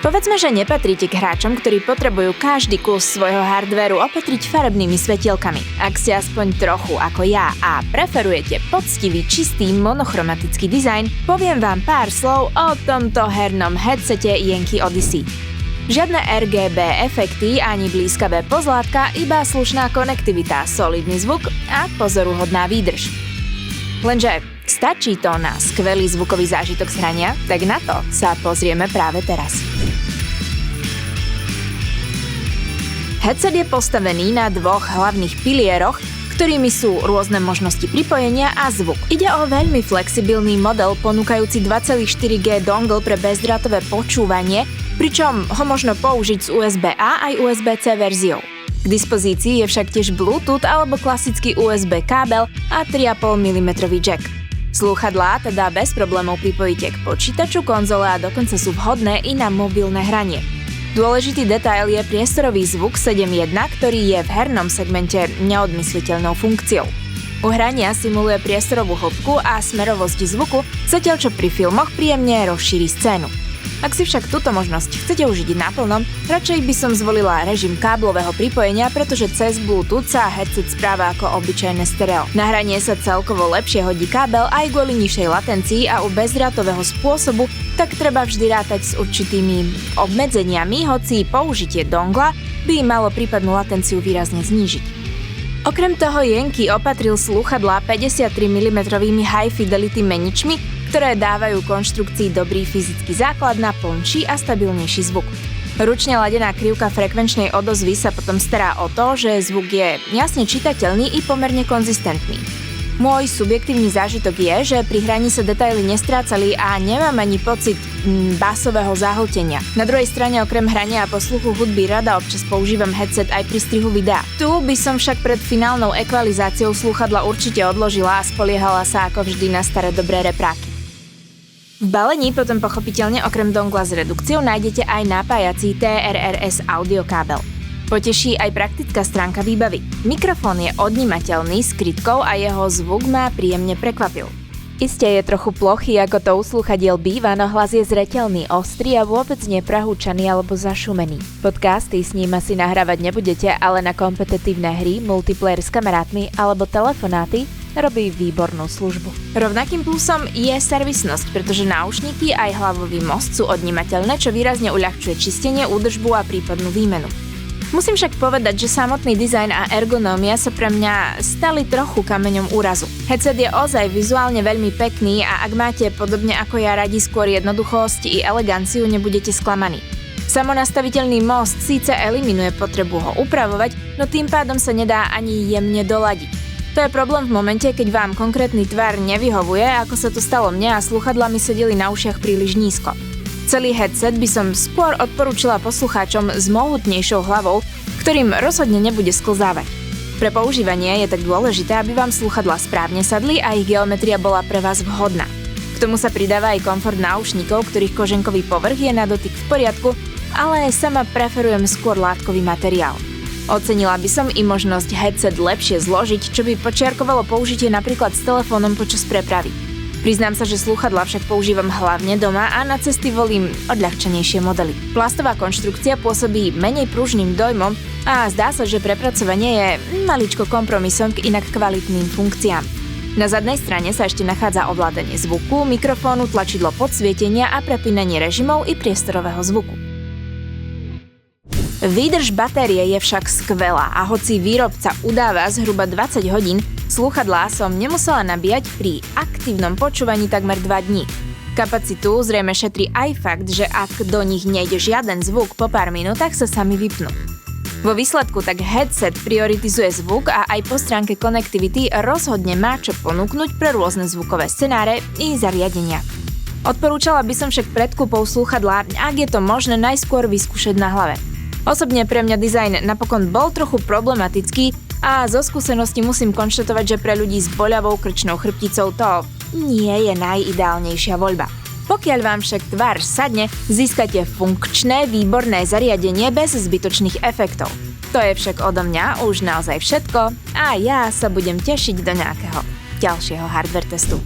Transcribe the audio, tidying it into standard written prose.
Povedzme, že nepatríte k hráčom, ktorí potrebujú každý kus svojho hardvéru opatriť farebnými svetielkami. Ak ste aspoň trochu ako ja a preferujete poctivý, čistý, monochromatický dizajn, poviem vám pár slov o tomto hernom headsete Yankee Odyssey. Žiadne RGB efekty ani blízkavé pozlátka, iba slušná konektivita, solidný zvuk a pozoruhodná výdrž. Lenže stačí to na skvelý zvukový zážitok z hrania? Tak na to sa pozrieme práve teraz. Headset je postavený na dvoch hlavných pilieroch, ktorými sú rôzne možnosti pripojenia a zvuk. Ide o veľmi flexibilný model ponúkajúci 2,4G dongle pre bezdrátové počúvanie, pričom ho možno použiť s USB-A aj USB-C verziou. K dispozícii je však tiež Bluetooth alebo klasický USB kábel a 3,5 mm jack. Slúchadlá teda bez problémov pripojíte k počítaču, konzole a dokonca sú vhodné i na mobilné hranie. Dôležitý detail je priestorový zvuk 7.1, ktorý je v hernom segmente neodmysliteľnou funkciou. U hrania simuluje priestorovú hĺbku a smerovosť zvuku, zatiaľ čo pri filmoch príjemne rozšíri scénu. Ak si však túto možnosť chcete užiť naplno, radšej by som zvolila režim káblového pripojenia, pretože cez Bluetooth sa headset správa ako obyčajné stereo. Na hranie sa celkovo lepšie hodí kábel aj kvôli nižšej latencii a u bezdrátového spôsobu tak treba vždy rátať s určitými obmedzeniami, hoci použitie dongla by malo prípadnú latenciu výrazne znížiť. Okrem toho Yankee opatril slúchadlá 53 mm high fidelity meničmi, ktoré dávajú konštrukcii dobrý fyzický základ na plnší a stabilnejší zvuk. Ručne ladená krivka frekvenčnej odozvy sa potom stará o to, že zvuk je jasne čitateľný i pomerne konzistentný. Môj subjektívny zážitok je, že pri hraní sa detaily nestrácali a nemám ani pocit basového zahltenia. Na druhej strane okrem hrania a posluchu hudby rada občas používam headset aj pri strihu videa. Tu by som však pred finálnou ekvalizáciou slúchadla určite odložila a spoliehala sa ako vždy na staré dobré repráky. V balení potom pochopiteľne okrem dongla s redukciou nájdete aj napájací TRRS audio kábel. Poteší aj praktická stránka výbavy. Mikrofón je odnímateľný s krytkou a jeho zvuk ma príjemne prekvapil. Isté je trochu plochý, ako to u slúchadiel býva, no hlas je zreteľný, ostrý a vôbec neprahúčaný alebo zašumený. Podcasty s ním asi nahrávať nebudete, ale na kompetitívne hry, multiplayer s kamarátmi alebo telefonáty robí výbornú službu. Rovnakým plusom je servisnosť, pretože náušníky aj hlavový most sú odnímateľné, čo výrazne uľahčuje čistenie, údržbu a prípadnú výmenu. Musím však povedať, že samotný dizajn a ergonómia sa pre mňa stali trochu kameňom úrazu. Headset je ozaj vizuálne veľmi pekný a ak máte podobne ako ja radi skôr jednoduchosť i eleganciu, nebudete sklamaní. Samonastaviteľný most síce eliminuje potrebu ho upravovať, no tým pádom sa nedá ani jemne doladiť. To je problém v momente, keď vám konkrétny tvar nevyhovuje, ako sa to stalo mne a slúchadlá mi sedeli na ušiach príliš nízko. Celý headset by som skôr odporúčila poslucháčom s mohutnejšou hlavou, ktorým rozhodne nebude sklzávať. Pre používanie je tak dôležité, aby vám slúchadlá správne sadli a ich geometria bola pre vás vhodná. K tomu sa pridáva aj komfort náušníkov, ktorých koženkový povrch je na dotyk v poriadku, ale sama preferujem skôr látkový materiál. Ocenila by som i možnosť headset lepšie zložiť, čo by počiarkovalo použitie napríklad s telefónom počas prepravy. Priznám sa, že slúchadlá však používam hlavne doma a na cesty volím odľahčenejšie modely. Plastová konštrukcia pôsobí menej pružným dojmom a zdá sa, že prepracovanie je maličko kompromisom k inak kvalitným funkciám. Na zadnej strane sa ešte nachádza ovládanie zvuku, mikrofónu, tlačidlo podsvietenia a prepínanie režimov i priestorového zvuku. Výdrž batérie je však skvelá a hoci výrobca udáva zhruba 20 hodín, slúchadlá som nemusela nabíjať pri aktívnom počúvaní takmer 2 dní. Kapacitu zrejme šetrí aj fakt, že ak do nich nejde žiaden zvuk, po pár minútach sa sami vypnú. Vo výsledku tak headset prioritizuje zvuk a aj po stránke konektivity rozhodne má čo ponúknuť pre rôzne zvukové scenáre i zariadenia. Odporúčala by som však pred kúpou slúchadlá, ak je to možné, najskôr vyskúšať na hlave. Osobne pre mňa dizajn napokon bol trochu problematický a zo skúsenosti musím konštatovať, že pre ľudí s boľavou krčnou chrbticou to nie je najideálnejšia voľba. Pokiaľ vám však tvar sadne, získate funkčné, výborné zariadenie bez zbytočných efektov. To je však odo mňa už naozaj všetko a ja sa budem tešiť do nejakého ďalšieho hardware testu.